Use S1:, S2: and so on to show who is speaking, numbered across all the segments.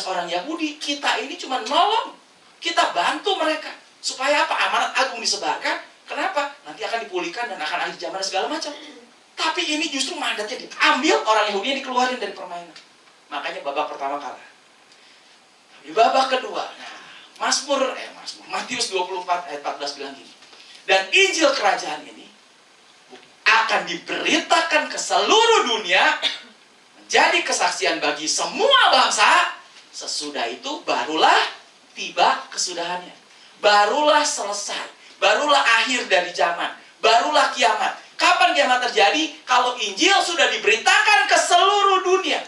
S1: orang Yahudi, kita ini cuma nolong. Kita bantu mereka. Supaya apa? Amanat agung disebarkan. Kenapa? Nanti akan dipulihkan dan akan akhir zaman segala macam. Tapi ini justru mandatnya diambil, orang Yahudi yang dikeluarin dari permainan. Makanya babak pertama kalah. Di babak kedua, Matius 24 ayat 14 bilang gini. Dan Injil kerajaan ini akan diberitakan ke seluruh dunia, menjadi kesaksian bagi semua bangsa. Sesudah itu barulah tiba kesudahannya. Barulah selesai. Barulah akhir dari zaman. Barulah kiamat. Kapan kiamat terjadi? Kalau Injil sudah diberitakan ke seluruh dunia.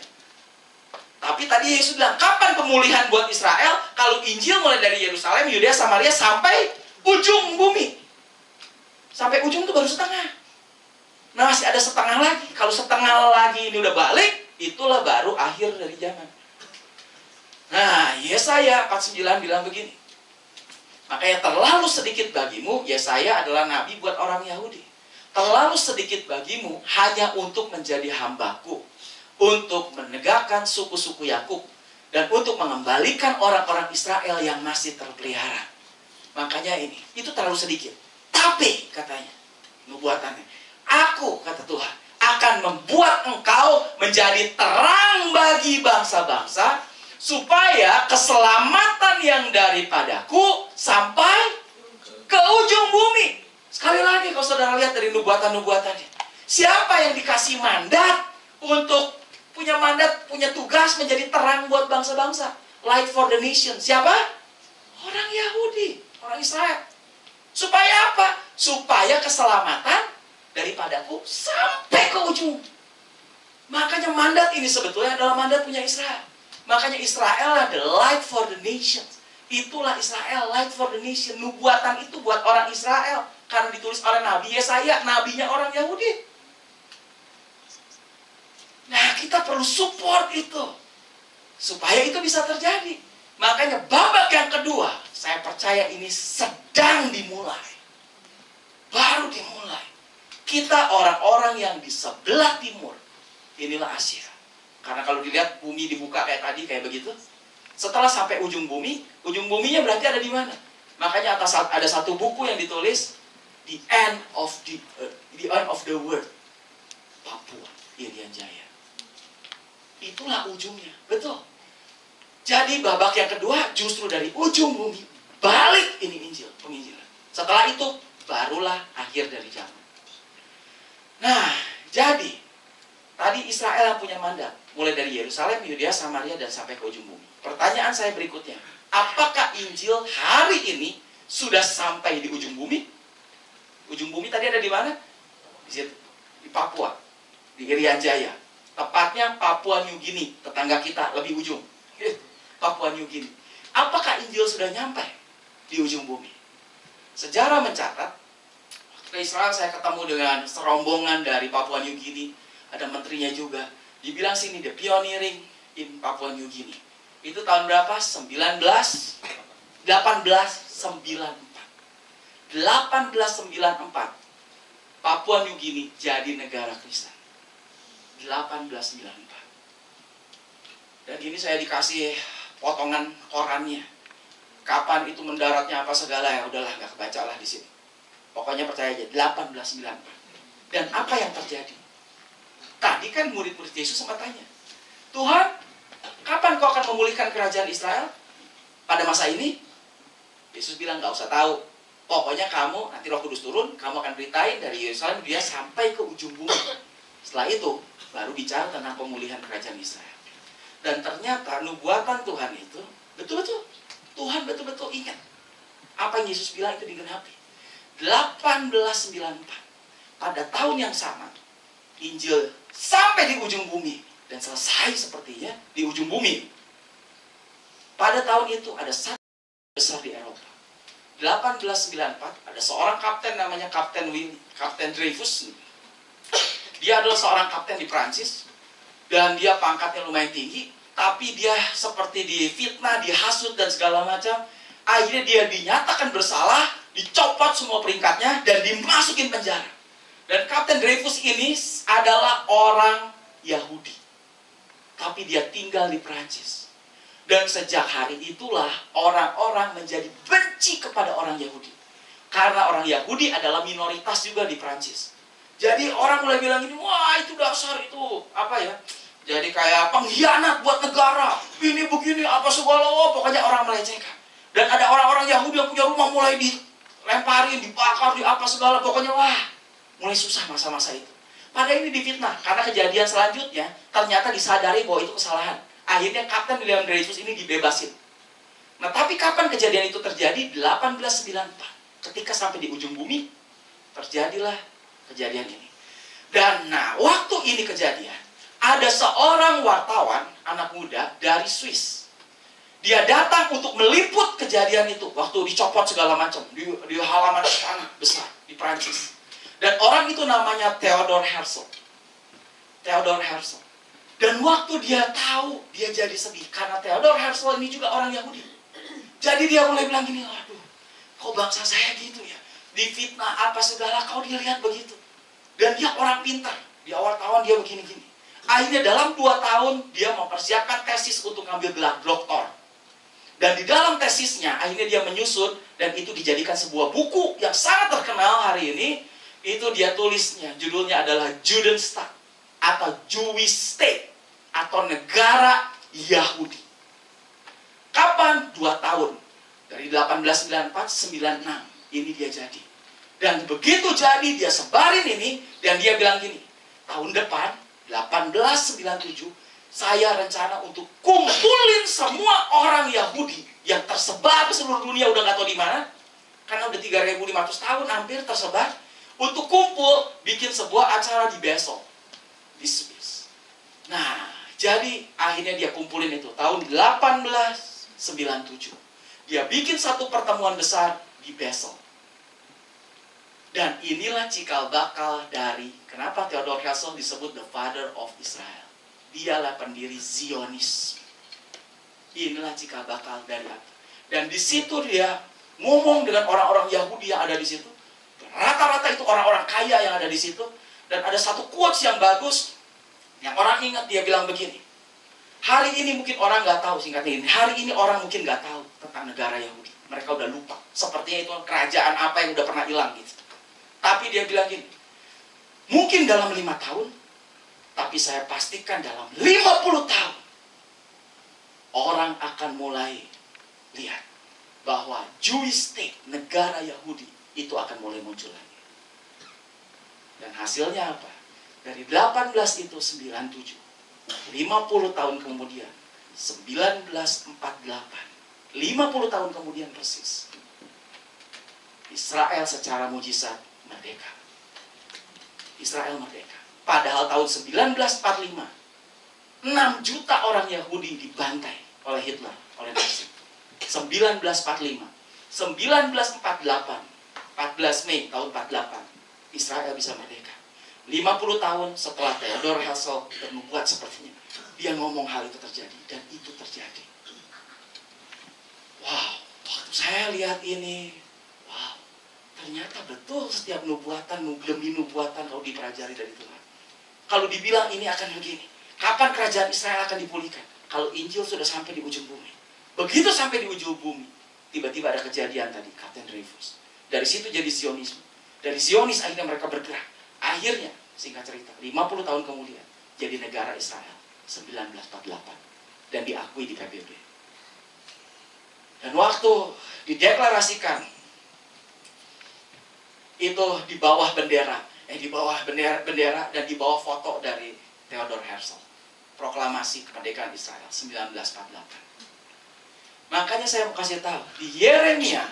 S1: Tapi tadi Yesus bilang, kapan pemulihan buat Israel? Kalau Injil mulai dari Yerusalem, Yudea, Samaria, sampai ujung bumi. Sampai ujung itu baru setengah. Nah, masih ada setengah lagi. Kalau setengah lagi ini udah balik, itulah baru akhir dari zaman. Nah, Yesaya 49 bilang begini. Makanya terlalu sedikit bagimu, Yesaya adalah nabi buat orang Yahudi. Terlalu sedikit bagimu hanya untuk menjadi hambaku, untuk menegakkan suku-suku Yakub, dan untuk mengembalikan orang-orang Israel yang masih terpelihara. Makanya itu terlalu sedikit. Tapi, katanya, nubuatannya, aku, kata Tuhan, akan membuat engkau menjadi terang bagi bangsa-bangsa, supaya keselamatan yang daripadaku sampai ke ujung bumi. Sekali lagi, kalau saudara lihat dari nubuatan-nubuatannya, siapa yang dikasih mandat untuk punya mandat, punya tugas menjadi terang buat bangsa-bangsa? Light for the nation. Siapa? Orang Yahudi, orang Israel. Supaya apa? Supaya keselamatan daripadaku sampai ke ujung. Makanya mandat ini sebetulnya adalah mandat punya Israel. Makanya Israel adalah the light for the nations. Itulah Israel, light for the nation. Nubuatan itu buat orang Israel. Karena ditulis oleh Nabi Yesaya, nabinya orang Yahudi. Nah, kita perlu support itu. Supaya itu bisa terjadi. Makanya babak yang kedua, saya percaya ini sedang dimulai. Baru dimulai. Kita orang-orang yang di sebelah timur. Inilah Asia. Karena kalau dilihat bumi dibuka kayak tadi, kayak begitu. Setelah sampai ujung buminya berarti ada di mana? Makanya ada satu buku yang ditulis The End of the Earth, The End of the World, Papua, Irian Jaya. Itulah ujungnya, betul. Jadi babak yang kedua justru dari ujung bumi balik ini Injil, penginjilan. Setelah itu barulah akhir dari zaman. Nah, jadi tadi Israel yang punya mandat, mulai dari Yerusalem, Yudea, Samaria, dan sampai ke ujung bumi. Pertanyaan saya berikutnya, apakah Injil hari ini sudah sampai di ujung bumi? Ujung bumi tadi ada di mana? Di Papua, di Irian Jaya. Tepatnya Papua New Guinea, tetangga kita, lebih ujung. Papua New Guinea. Apakah Injil sudah nyampe di ujung bumi? Sejarah mencatat, waktu ke Israel saya ketemu dengan serombongan dari Papua New Guinea. Ada menterinya juga. Dibilang sini, the pioneering in Papua New Guinea. Itu tahun berapa? 1894. 1894. Papua New Guinea jadi negara Kristen. 1894. Dan ini saya dikasih potongan korannya. Kapan itu mendaratnya apa segala, ya udahlah, nggak kebaca lah di sini. Pokoknya percaya aja, 1894. Dan apa yang terjadi? Tadi kan murid-murid Yesus sempat tanya, Tuhan, kapan kau akan memulihkan kerajaan Israel? Pada masa ini? Yesus bilang, nggak usah tahu. Pokoknya kamu, nanti Roh Kudus turun, kamu akan beritain dari Yerusalem dia sampai ke ujung bumi. Setelah itu, baru bicara tentang pemulihan kerajaan Israel. Dan ternyata nubuatan Tuhan itu, betul-betul, Tuhan betul-betul ingat. Apa yang Yesus bilang itu digenapi. 1894, pada tahun yang sama, Injil sampai di ujung bumi. Dan selesai sepertinya di ujung bumi. Pada tahun itu ada satu besar di Eropa. 1894 ada seorang kapten namanya Kapten Dreyfus. Dia adalah seorang kapten di Prancis dan dia pangkatnya lumayan tinggi, tapi dia seperti difitnah, dihasut dan segala macam. Akhirnya dia dinyatakan bersalah, dicopot semua peringkatnya dan dimasukin penjara. Dan Kapten Dreyfus ini adalah orang Yahudi, tapi dia tinggal di Prancis. Dan sejak hari itulah orang-orang menjadi benci kepada orang Yahudi. Karena orang Yahudi adalah minoritas juga di Prancis. Jadi orang mulai bilang ini, wah itu dasar itu, apa ya? Jadi kayak pengkhianat buat negara. Ini begini, apa segala, oh, pokoknya orang melecehkan. Dan ada orang-orang Yahudi yang punya rumah mulai dilemparin, dibakar, di apa segala. Pokoknya wah, mulai susah masa-masa itu. Padahal ini difitnah, karena kejadian selanjutnya ternyata disadari bahwa itu kesalahan. Akhirnya Kapten William Dreyfus ini dibebasin. Nah, tapi kapan kejadian itu terjadi? 1894. Ketika sampai di ujung bumi, terjadilah kejadian ini. Dan nah, waktu ini kejadian, ada seorang wartawan, anak muda dari Swiss. Dia datang untuk meliput kejadian itu. Waktu dicopot segala macam. Di halaman istana besar di Prancis. Dan orang itu namanya Theodor Herzl. Theodor Herzl. Dan waktu dia tahu, dia jadi sedih. Karena Theodor Herzl ini juga orang Yahudi. Jadi dia mulai bilang gini, aduh, kok bangsa saya gitu ya? Difitnah apa segala, kau dilihat begitu. Dan dia orang pintar. Di awal tahun dia begini-gini. Akhirnya dalam 2 tahun, dia mempersiapkan tesis untuk ngambil gelar doktor. Dan di dalam tesisnya, akhirnya dia menyusun, dan itu dijadikan sebuah buku yang sangat terkenal hari ini. Itu dia tulisnya, judulnya adalah Judenstaat, atau Jewish State, atau negara Yahudi. Kapan? 2 tahun. Dari 1894, 96. Ini dia jadi. Dan begitu jadi, dia sebarin ini, dan dia bilang gini, tahun depan, 1897, saya rencana untuk kumpulin semua orang Yahudi yang tersebar ke seluruh dunia, udah gak tahu di mana, karena udah 3.500 tahun hampir tersebar, untuk kumpul, bikin sebuah acara di Basel, di Swiss. Nah, jadi akhirnya dia kumpulin itu, tahun 1897. Dia bikin satu pertemuan besar di Basel. Dan inilah cikal bakal dari kenapa Theodor Herzl disebut the father of Israel. Dialah pendiri Zionis. Inilah cikal bakal dari apa? Dan di situ dia ngomong dengan orang-orang Yahudi yang ada di situ. Rata-rata itu orang-orang kaya yang ada di situ. Dan ada satu quotes yang bagus yang orang ingat, dia bilang begini. Hari ini mungkin orang nggak tahu, singkatnya ini. Hari ini orang mungkin nggak tahu tentang negara Yahudi. Mereka udah lupa. Sepertinya itu kerajaan apa yang udah pernah hilang gitu. Tapi dia bilang gini, mungkin dalam 5 tahun, tapi saya pastikan dalam 50 tahun, orang akan mulai lihat bahwa Jewish State, negara Yahudi, itu akan mulai muncul lagi. Dan hasilnya apa? Dari 18 itu 97, 50 tahun kemudian, 1948, 50 tahun kemudian persis, Israel secara mujizat merdeka. Israel merdeka. Padahal tahun 1945, 6 juta orang Yahudi dibantai oleh Hitler, oleh Nazi. 1945, 1948, 14 Mei tahun 48, Israel bisa merdeka. 50 tahun setelah Theodor Herzl membuat sepertinya, dia ngomong hal itu terjadi, dan itu terjadi. Wow, waktu saya lihat ini, wow, ternyata betul setiap nubuatan, demi nubuatan kalau dipelajari dari Tuhan. Kalau dibilang ini akan begini, kapan kerajaan Israel akan dipulihkan? Kalau Injil sudah sampai di ujung bumi. Begitu sampai di ujung bumi, tiba-tiba ada kejadian tadi, Kapten Dreyfus. Dari situ jadi Zionisme. Dari Zionis akhirnya mereka bergerak. Akhirnya, singkat cerita, 50 tahun kemudian, jadi negara Israel, 1948. Dan diakui di PBB. Dan waktu dideklarasikan, itu di bawah bendera, dan di bawah foto dari Theodor Herzl. Proklamasi kemerdekaan Israel 1948. Makanya saya mau kasih tahu, di Yeremia,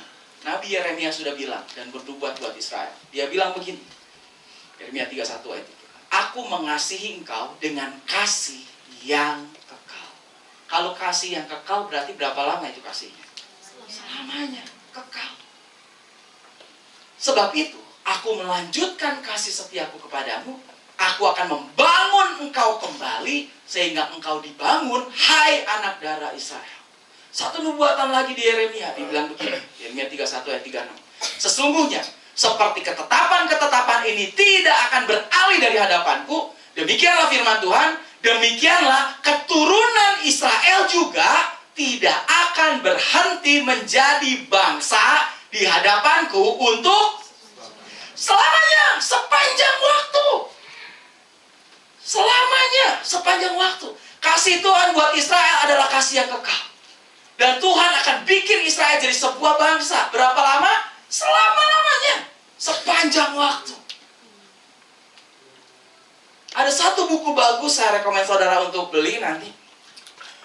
S1: Nabi Yeremia sudah bilang dan bernubuat buat Israel. Dia bilang begini, Yeremia 31 ayat 3. Aku mengasihi engkau dengan kasih yang kekal. Kalau kasih yang kekal berarti berapa lama itu kasihnya? Selamanya, kekal. Sebab itu, aku melanjutkan kasih setiaku kepadamu. Aku akan membangun engkau kembali, sehingga engkau dibangun, hai anak darah Israel. Satu nubuatan lagi di Yeremia, dibilang begini, Yeremia 31 ayat 36. Sesungguhnya, seperti ketetapan-ketetapan ini tidak akan beralih dari hadapanku, demikianlah firman Tuhan, demikianlah keturunan Israel juga tidak akan berhenti menjadi bangsa di hadapanku untuk selamanya, sepanjang waktu. Selamanya, sepanjang waktu. Kasih Tuhan buat Israel adalah kasih yang kekal. Dan Tuhan akan bikin Israel jadi sebuah bangsa. Berapa lama? Selama-lamanya. Sepanjang waktu. Ada satu buku bagus saya rekomend saudara untuk beli nanti.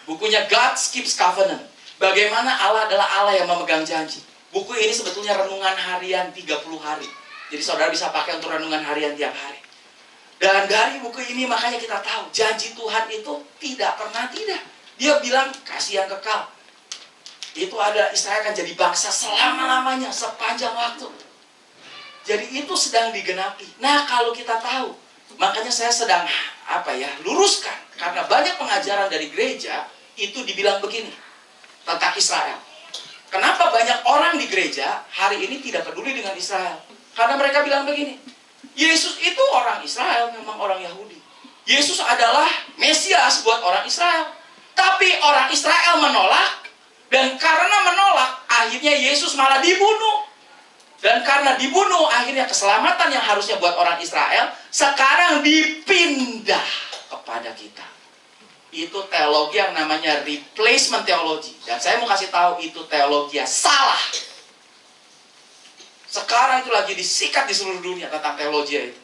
S1: Bukunya God Keeps Covenant. Bagaimana Allah adalah Allah yang memegang janji. Buku ini sebetulnya renungan harian 30 hari. Jadi saudara bisa pakai untuk renungan harian tiap hari. Dan dari buku ini makanya kita tahu janji Tuhan itu tidak pernah tidak. Dia bilang kasih yang kekal. Itu ada Israel akan jadi bangsa selama-lamanya, sepanjang waktu. Jadi itu sedang digenapi. Nah, kalau kita tahu, makanya saya sedang luruskan. Karena banyak pengajaran dari gereja itu dibilang begini tentang Israel. Kenapa banyak orang di gereja hari ini tidak peduli dengan Israel? Karena mereka bilang begini, Yesus itu orang Israel, memang orang Yahudi. Yesus adalah Mesias buat orang Israel. Tapi orang Israel menolak. Dan karena menolak, akhirnya Yesus malah dibunuh. Dan karena dibunuh, akhirnya keselamatan yang harusnya buat orang Israel, sekarang dipindah kepada kita. Itu teologi yang namanya replacement theology. Dan saya mau kasih tahu itu teologi yang salah. Sekarang itu lagi disikat di seluruh dunia tentang teologi itu.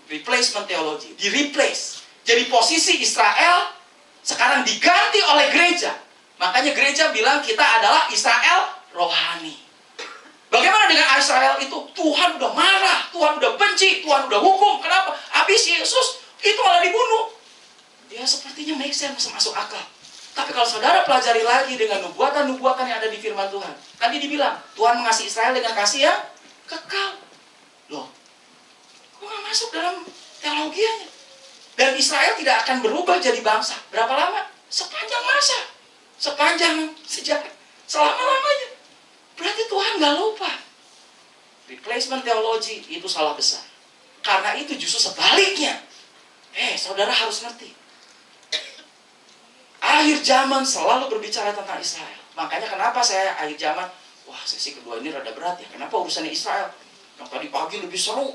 S1: Replacement theology. Di-replace. Jadi posisi Israel sekarang diganti oleh gereja. Makanya gereja bilang kita adalah Israel rohani. Bagaimana dengan Israel itu? Tuhan udah marah, Tuhan udah benci, Tuhan udah hukum. Kenapa? Habis Yesus itu malah dibunuh. Ya sepertinya make sense, masuk akal. Tapi kalau saudara pelajari lagi dengan nubuatan-nubuatan yang ada di firman Tuhan. Tadi dibilang, Tuhan mengasihi Israel dengan kasih yang kekal. Loh, kok gak masuk dalam teologianya? Dan Israel tidak akan berubah jadi bangsa. Berapa lama? Sepanjang masa. Sepanjang sejarah, selama-lamanya. Berarti Tuhan gak lupa. Replacement theology itu salah besar. Karena itu justru sebaliknya. Saudara harus ngerti. Akhir zaman selalu berbicara tentang Israel. Makanya kenapa saya akhir zaman, sesi kedua ini rada berat ya. Kenapa urusannya Israel? Yang tadi pagi lebih seru.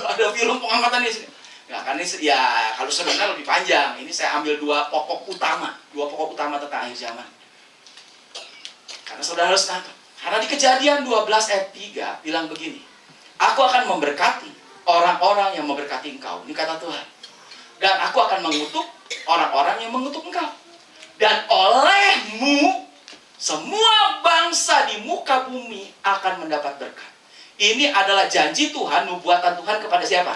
S1: Ada film pengangkatan di sini. Nah, kan ini ya kalau sebenarnya lebih panjang. Ini saya ambil dua pokok utama tentang akhir zaman. Karena saudara harus nangkep. Karena di Kejadian 12 ayat 3 bilang begini, aku akan memberkati orang-orang yang memberkati engkau. Ini kata Tuhan. Dan aku akan mengutuk orang-orang yang mengutuk engkau. Dan olehmu semua bangsa di muka bumi akan mendapat berkat. Ini adalah janji Tuhan, nubuatan Tuhan kepada siapa?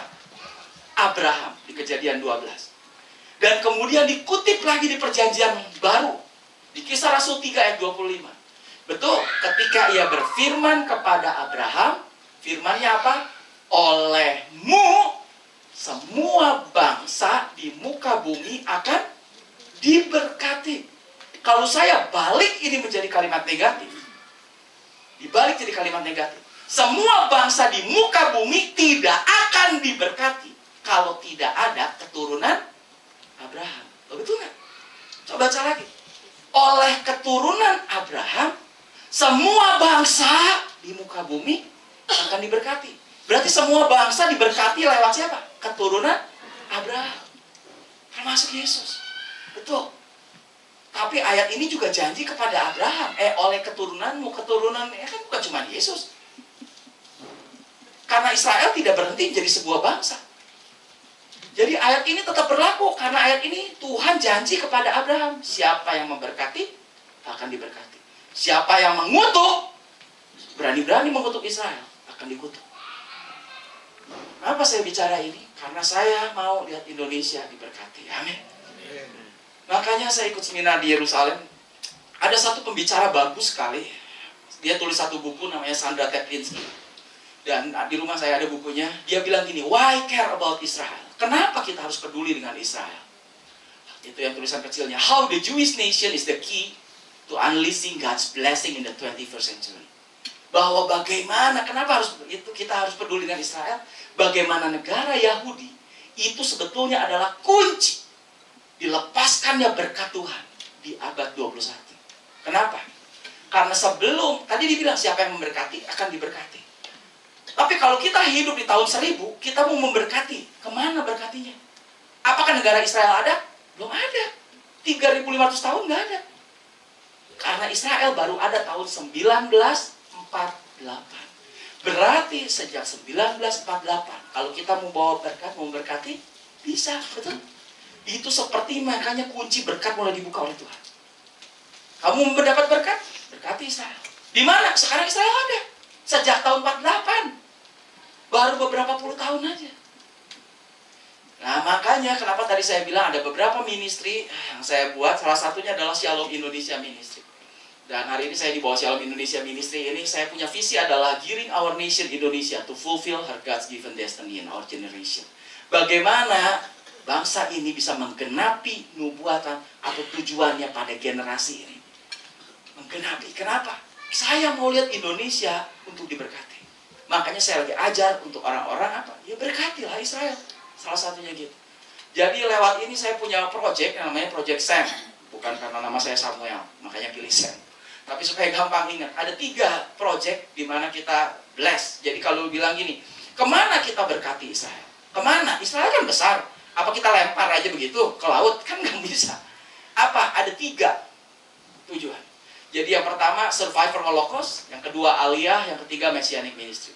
S1: Abraham di Kejadian 12. Dan kemudian dikutip lagi di perjanjian baru di Kisah Rasul 3 ayat 25. Betul, ketika ia berfirman kepada Abraham, firmannya apa? Olehmu semua bangsa di muka bumi akan diberkati. Kalau saya balik ini menjadi kalimat negatif, dibalik jadi kalimat negatif, semua bangsa di muka bumi tidak akan diberkati kalau tidak ada keturunan Abraham. Betul nggak? Coba baca lagi. Oleh keturunan Abraham, semua bangsa di muka bumi akan diberkati. Berarti semua bangsa diberkati lewat siapa? Keturunan Abraham. Termasuk Yesus. Betul. Tapi ayat ini juga janji kepada Abraham. Oleh keturunanmu, keturunannya kan bukan cuma Yesus. Karena Israel tidak berhenti menjadi sebuah bangsa. Jadi ayat ini tetap berlaku. Karena ayat ini Tuhan janji kepada Abraham. Siapa yang memberkati, akan diberkati. Siapa yang mengutuk, berani-berani mengutuk Israel, akan dikutuk. Kenapa saya bicara ini? Karena saya mau lihat Indonesia diberkati. Amin. Makanya saya ikut seminar di Yerusalem. Ada satu pembicara bagus sekali. Dia tulis satu buku namanya Sandra Teplinsky. Dan di rumah saya ada bukunya. Dia bilang gini, why care about Israel? Kenapa kita harus peduli dengan Israel? Itu yang tulisan kecilnya. How the Jewish nation is the key to unleashing God's blessing in the 21st century. Bahwa bagaimana, kenapa kita harus peduli dengan Israel? Bagaimana negara Yahudi itu sebetulnya adalah kunci dilepaskannya berkat Tuhan di abad 21. Karena sebelum, tadi dibilang siapa yang memberkati akan diberkati. Tapi kalau kita hidup di tahun 1000, kita mau memberkati, kemana berkatinya? Apakah negara Israel ada? Belum ada. 3.500 tahun nggak ada. Karena Israel baru ada tahun 1948. Berarti sejak 1948, kalau kita mau bawa berkat, mau memberkati, bisa, betul? Itu seperti makanya kunci berkat mulai dibuka oleh Tuhan. Kamu mendapat berkat, berkati Israel. Di mana? Sekarang Israel ada. Sejak tahun 48. Baru beberapa puluh tahun aja. Nah, makanya kenapa tadi saya bilang ada beberapa ministry yang saya buat. Salah satunya adalah Shalom Indonesia Ministry. Dan hari ini saya di bawah Shalom Indonesia Ministry ini, saya punya visi adalah gearing our nation Indonesia to fulfill her God's given destiny in our generation. Bagaimana bangsa ini bisa menggenapi nubuatan atau tujuannya pada generasi ini. Menggenapi. Kenapa? Saya mau lihat Indonesia untuk diberkati. Makanya saya lagi ajar untuk orang-orang apa? Ya berkatilah Israel. Salah satunya gitu. Jadi lewat ini saya punya project yang namanya Project Sam. Bukan karena nama saya Samuel, makanya pilih Sam. Tapi supaya gampang ingat, ada 3 project di mana kita bless. Jadi kalau bilang gini, kemana kita berkati Israel? Kemana? Israel kan besar. Apa kita lempar aja begitu ke laut? Kan nggak bisa. Apa? Ada 3 tujuan. Jadi yang pertama Survivor Holocaust, yang kedua Aliyah, yang ketiga Messianic Ministry.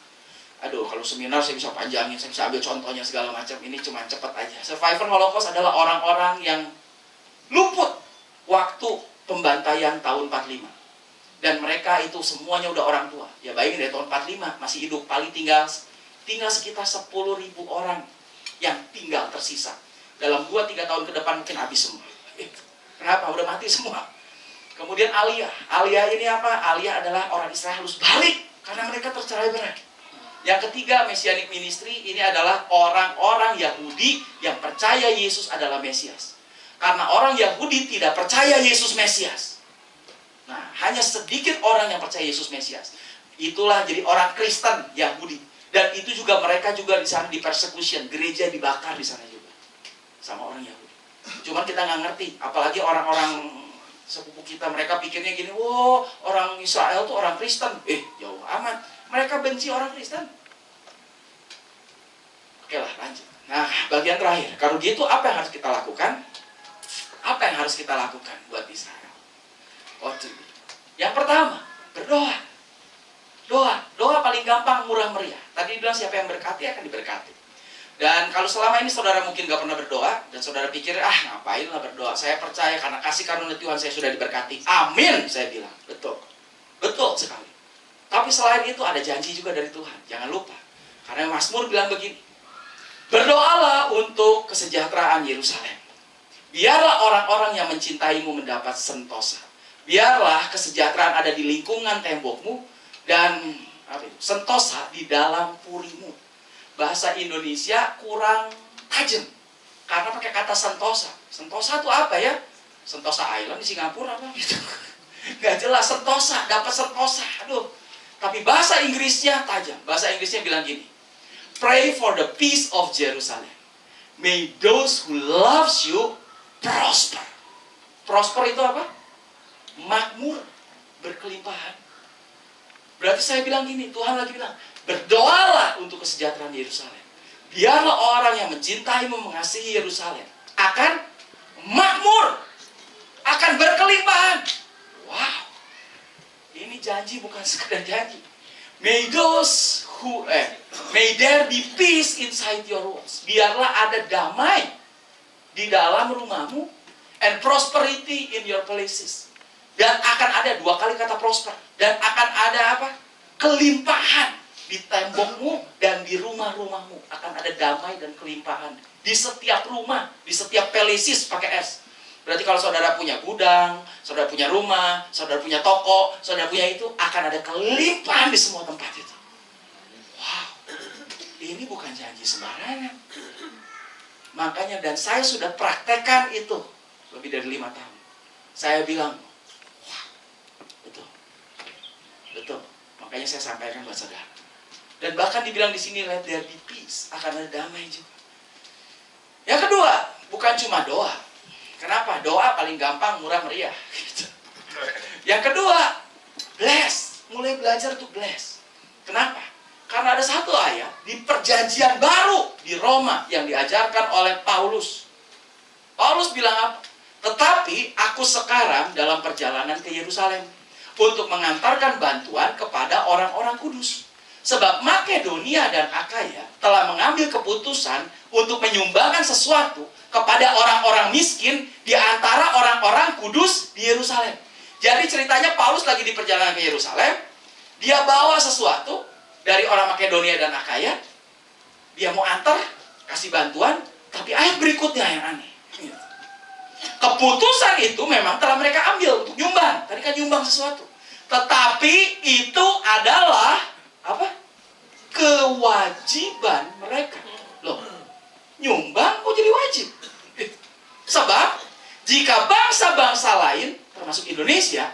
S1: Aduh, kalau seminar saya bisa panjangin, saya bisa ambil contohnya segala macam. Ini cuma cepat aja. Survivor Holocaust adalah orang-orang yang luput waktu pembantaian tahun 45. Dan mereka itu semuanya udah orang tua. Ya bayangin dari tahun 45 masih hidup, paling tinggal sekitar 10.000 orang yang tinggal tersisa. Dalam 2-3 tahun ke depan mungkin habis semua. Kenapa? Udah mati semua. Kemudian Aliyah. Aliyah ini apa? Aliyah adalah orang Israel harus balik karena mereka tercerai berai. Yang ketiga, Messianic Ministry ini adalah orang-orang Yahudi yang percaya Yesus adalah Mesias. Karena orang Yahudi tidak percaya Yesus Mesias. Nah, hanya sedikit orang yang percaya Yesus Mesias. Itulah jadi orang Kristen Yahudi. Dan itu juga mereka juga di sana di persecution, gereja dibakar di sana juga sama orang Yahudi. Cuman kita nggak ngerti, apalagi orang-orang sepupu kita, mereka pikirnya gini, wow, orang Israel tuh orang Kristen. Jauh amat. Mereka benci orang Kristen. Oke lah, lanjut. Nah, bagian terakhir. Kalau gitu, apa yang harus kita lakukan? Apa yang harus kita lakukan buat Israel? Yang pertama, berdoa. Doa paling gampang, murah meriah. Tadi bilang siapa yang berkati akan diberkati. Dan kalau selama ini saudara mungkin gak pernah berdoa, dan saudara pikir, ngapain lah berdoa. Saya percaya karena kasih karunia Tuhan saya sudah diberkati. Amin, saya bilang. Betul. Betul sekali. Tapi selain itu ada janji juga dari Tuhan. Jangan lupa. Karena Mazmur bilang begini. Berdoalah untuk kesejahteraan Yerusalem. Biarlah orang-orang yang mencintaimu mendapat sentosa. Biarlah kesejahteraan ada di lingkungan tembokmu. Dan sentosa di dalam purimu. Bahasa Indonesia kurang tajam karena pakai kata sentosa. Sentosa itu apa ya? Sentosa Island di Singapura apa gitu. Gak jelas. Sentosa, dapat sentosa. Aduh. Tapi bahasa Inggrisnya tajam. Bahasa Inggrisnya bilang gini. Pray for the peace of Jerusalem. May those who loves you prosper. Prosper itu apa? Makmur, berkelimpahan. Berarti saya bilang gini, Tuhan lagi bilang, berdoalah untuk kesejahteraan Yerusalem. Biarlah orang yang mencintaimu, mengasihi Yerusalem akan makmur, akan berkelimpahan. Wow, ini janji bukan sekedar janji. May there be peace inside your walls. Biarlah ada damai di dalam rumahmu, and prosperity in your places. Dan akan ada 2 kali kata prosper. Dan akan ada apa? Kelimpahan di tembokmu dan di rumah-rumahmu. Akan ada damai dan kelimpahan. Di setiap rumah, di setiap pelesis pakai S. Berarti kalau saudara punya gudang, saudara punya rumah, saudara punya toko, saudara punya itu, akan ada kelimpahan di semua tempat itu. Wow, ini bukan janji sembarangan. Makanya, dan saya sudah praktekkan itu lebih dari 5 tahun. Saya bilang, betul. Makanya saya sampaikan buat saudara. Dan bahkan dibilang di sini let there be peace, akan ada damai juga. Yang kedua, bukan cuma doa. Kenapa? Doa paling gampang, murah meriah. Gitu. Yang kedua, mulai belajar untuk bless. Kenapa? Karena ada satu ayat di perjanjian baru di Roma yang diajarkan oleh Paulus. Paulus bilang apa? Tetapi aku sekarang dalam perjalanan ke Yerusalem untuk mengantarkan bantuan kepada orang-orang kudus. Sebab Makedonia dan Akaya telah mengambil keputusan untuk menyumbangkan sesuatu kepada orang-orang miskin di antara orang-orang kudus di Yerusalem. Jadi ceritanya Paulus lagi di perjalanan ke Yerusalem. Dia bawa sesuatu dari orang Makedonia dan Akaya. Dia mau antar, kasih bantuan. Tapi ayat berikutnya yang aneh. Keputusan itu memang telah mereka ambil untuk nyumbang. Tadi kan nyumbang sesuatu. Tetapi itu adalah apa? Kewajiban mereka. Loh, nyumbang kok jadi wajib? Sebab jika bangsa-bangsa lain, termasuk Indonesia,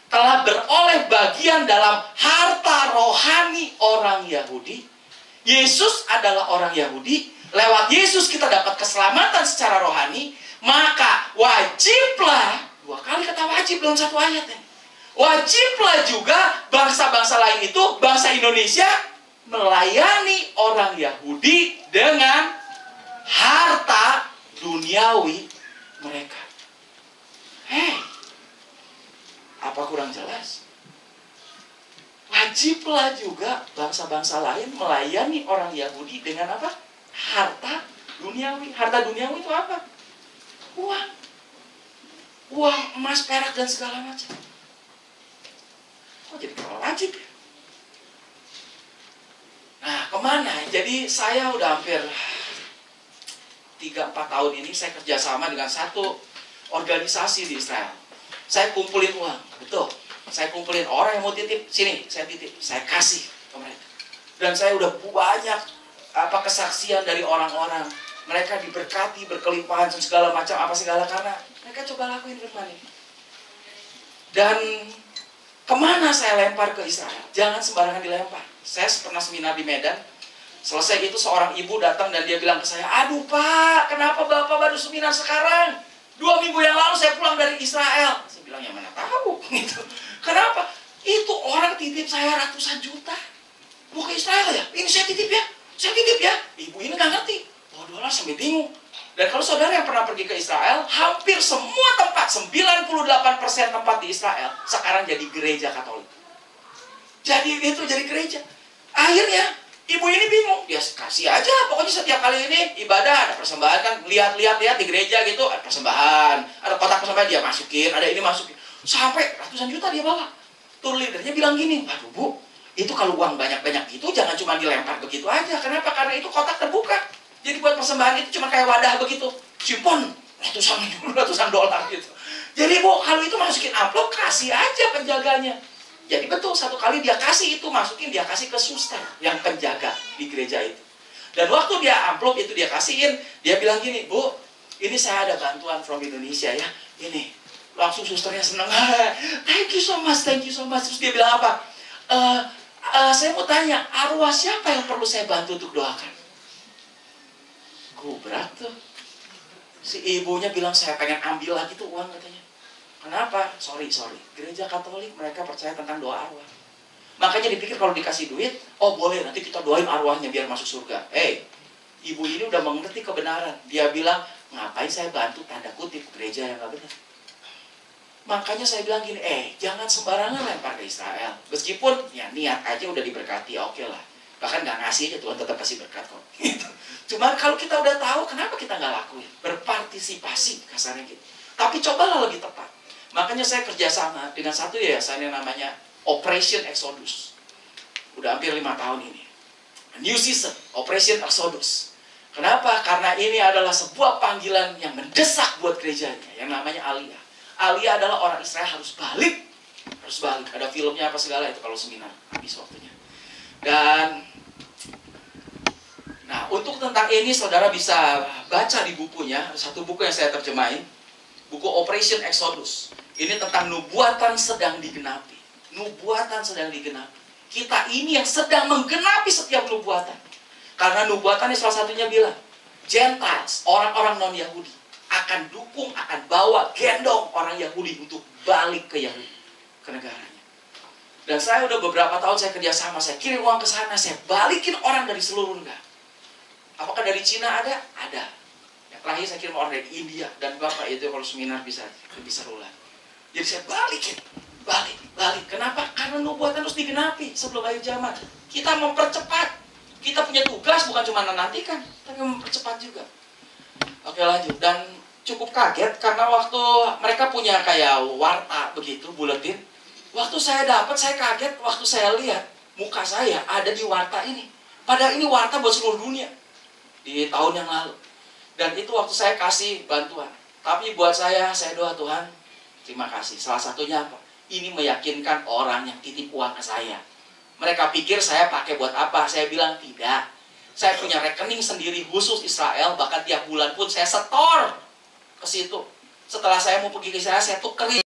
S1: telah beroleh bagian dalam harta rohani orang Yahudi, Yesus adalah orang Yahudi, lewat Yesus kita dapat keselamatan secara rohani, maka wajiblah, 2 kali kata wajib dalam satu ayat ini. Wajiblah juga bangsa-bangsa lain itu, bangsa Indonesia, melayani orang Yahudi dengan harta duniawi mereka. Hei, apa kurang jelas? Wajiblah juga bangsa-bangsa lain melayani orang Yahudi dengan apa? Harta duniawi. Harta duniawi itu apa? Uang. Uang, emas, perak, dan segala macam. Kok jadi wajib ya? Nah, kemana? Jadi saya udah hampir 3-4 tahun ini saya kerjasama dengan satu organisasi di Israel. Saya kumpulin uang, betul. Saya kumpulin orang yang mau titip, sini saya titip, saya kasih ke mereka. Dan saya udah banyak kesaksian dari orang-orang. Mereka diberkati, berkelimpahan, segala macam, apa segala, karena mereka coba lakuin firman ini. Dan kemana saya lempar ke Israel? Jangan sembarangan dilempar. Saya pernah seminar di Medan. Selesai itu seorang ibu datang dan dia bilang ke saya, "Aduh Pak, kenapa Bapak baru seminar sekarang? 2 minggu yang lalu saya pulang dari Israel." Saya bilang, "Ya mana tahu." Gitu. Kenapa? Itu orang titip saya ratusan juta. Mau ke Israel ya? Ini saya titip ya? Saya titip ya? Ibu ini nggak ngerti. Waduh, sampai bingung. Dan kalau saudara yang pernah pergi ke Israel, hampir semua tempat, 98% tempat di Israel sekarang jadi gereja Katolik. Jadi itu jadi gereja. Akhirnya ibu ini bingung. Dia kasih aja, pokoknya setiap kali ini ibadah ada persembahan kan, lihat di gereja gitu ada persembahan, ada kotak persembahan dia masukin, ada ini masukin, sampai ratusan juta dia bawa. Tour leadernya bilang gini, "Waduh Bu, itu kalau uang banyak-banyak gitu jangan cuma dilempar begitu aja. Kenapa? Karena itu kotak terbuka. Jadi buat persembahan itu cuma kayak wadah begitu, simpan ratusan dolar gitu. Jadi Bu, kalau itu masukin amplop kasih aja penjaganya." Jadi betul, satu kali dia kasih itu, masukin, dia kasih ke suster yang penjaga di gereja itu. Dan waktu dia amplop itu dia kasihin, dia bilang gini, "Bu, ini saya ada bantuan from Indonesia ya, ini." Langsung susternya senang, thank you so much. Terus dia bilang apa? Saya mau tanya, arwah siapa yang perlu saya bantu untuk doakan? Berat tuh. Si ibunya bilang, "Saya pengen ambil lagi tuh uang," katanya. Kenapa? Sorry. Gereja Katolik mereka percaya tentang doa arwah. Makanya dipikir kalau dikasih duit, oh boleh nanti kita doain arwahnya biar masuk surga. Ibu ini udah mengerti kebenaran. Dia bilang, "Ngapain saya bantu tanda kutip gereja yang gak benar?" Makanya saya bilang gini, jangan sembarangan lempar ke Israel. Meskipun ya niat aja udah diberkati, oke lah. Bahkan gak ngasih aja Tuhan tetap kasih berkat kok. Cuman kalau kita udah tahu, kenapa kita gak lakuin? Berpartisipasi kasarnya gitu. Tapi cobalah lebih tepat. Makanya saya kerjasama dengan satu yayasan yang namanya Operation Exodus. Udah hampir 5 tahun ini. New season, Operation Exodus. Kenapa? Karena ini adalah sebuah panggilan yang mendesak buat gerejanya, yang namanya Aliyah. Aliyah adalah orang Israel harus balik. Ada filmnya apa segala itu kalau seminar. Habis waktunya. Dan nah, untuk tentang ini saudara bisa baca di bukunya. Satu buku yang saya terjemahin. Buku Operation Exodus. Ini tentang nubuatan sedang digenapi. Nubuatan sedang digenapi. Kita ini yang sedang menggenapi setiap nubuatan. Karena nubuatannya salah satunya bilang, Gentiles, orang-orang non-Yahudi, akan dukung, akan bawa, gendong orang Yahudi untuk balik ke Yahudi, ke negaranya. Dan saya udah beberapa tahun saya kerja sama, saya kirim uang ke sana, saya balikin orang dari seluruh negara. Apakah dari Cina ada? Ada. Yang terakhir saya kirim orang dari India. Dan Bapak itu kalau seminar bisa lebih seru lah. Jadi saya balikin. Balik. Kenapa? Karena nubuatan harus digenapi sebelum akhir zaman. Kita mempercepat. Kita punya tugas bukan cuma menantikan, tapi mempercepat juga. Oke, lanjut. Dan cukup kaget karena waktu mereka punya kayak warta begitu, buletin. Waktu saya dapat, saya kaget waktu saya lihat muka saya ada di warta ini. Padahal ini warta buat seluruh dunia di tahun yang lalu. Dan itu waktu saya kasih bantuan. Tapi buat saya doa Tuhan, terima kasih. Salah satunya apa? Ini meyakinkan orang yang titip uang ke saya. Mereka pikir saya pakai buat apa? Saya bilang tidak. Saya punya rekening sendiri khusus Israel. Bahkan tiap bulan pun saya setor ke situ. Setelah saya mau pergi ke Israel, saya tukerin